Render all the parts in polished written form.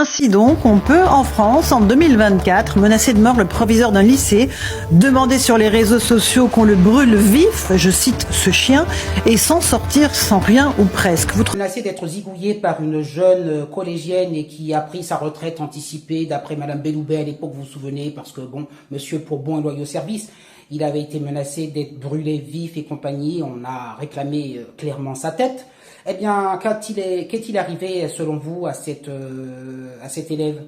Ainsi donc, on peut en France, en 2024, menacer de mort le proviseur d'un lycée, demander sur les réseaux sociaux qu'on le brûle vif, je cite ce chien, et s'en sortir sans rien ou presque. Vous menacé d'être zigouillé par une jeune collégienne et qui a pris sa retraite anticipée, d'après Madame Belloubet à l'époque, vous vous souvenez, parce que bon, monsieur pour bon et loyaux service, il avait été menacé d'être brûlé vif et compagnie, on a réclamé clairement sa tête. Eh bien, qu'est-il arrivé, selon vous, à cet élève?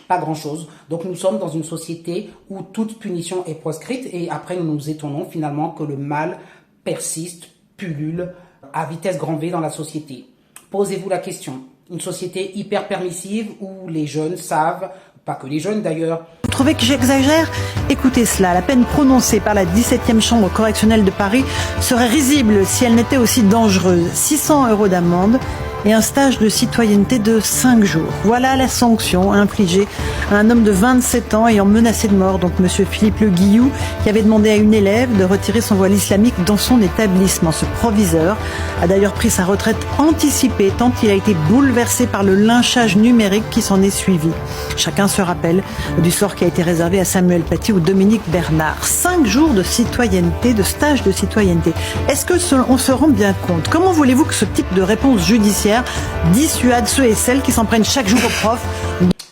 Pas grand-chose. Donc nous sommes dans une société où toute punition est proscrite et après nous nous étonnons finalement que le mal persiste, pullule à vitesse grand V dans la société. Posez-vous la question. Une société hyper permissive où les jeunes savent, pas que les jeunes d'ailleurs. Vous trouvez que j'exagère? Écoutez cela, la peine prononcée par la 17e chambre correctionnelle de Paris serait risible si elle n'était aussi dangereuse. 600 € d'amende et un stage de citoyenneté de 5 jours. Voilà la sanction infligée à un homme de 27 ans ayant menacé de mort, donc monsieur Philippe Le Guillou, qui avait demandé à une élève de retirer son voile islamique dans son établissement. Ce proviseur a d'ailleurs pris sa retraite anticipée tant il a été bouleversé par le lynchage numérique qui s'en est suivi. Chacun se rappelle du sort qui a été réservé à Samuel Paty ou Dominique Bernard. 5 jours de citoyenneté, de stage de citoyenneté. Est-ce qu'on se rend bien compte? Comment voulez-vous que ce type de réponse judiciaire dissuade ceux et celles qui s'en prennent chaque jour aux profs?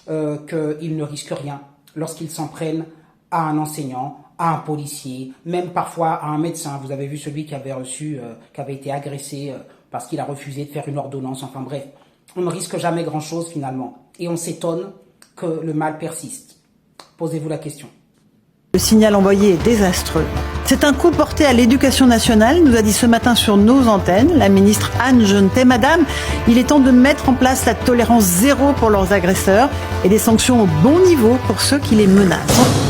Qu'ils ne risquent rien lorsqu'ils s'en prennent à un enseignant, à un policier, même parfois à un médecin. Vous avez vu celui qui avait été agressé parce qu'il a refusé de faire une ordonnance. Enfin bref, on ne risque jamais grand-chose finalement. Et on s'étonne que le mal persiste. Posez-vous la question. Le signal envoyé est désastreux. C'est un coup porté à l'éducation nationale, nous a dit ce matin sur nos antennes la ministre Anne Genetet. Madame, il est temps de mettre en place la tolérance zéro pour leurs agresseurs et des sanctions au bon niveau pour ceux qui les menacent.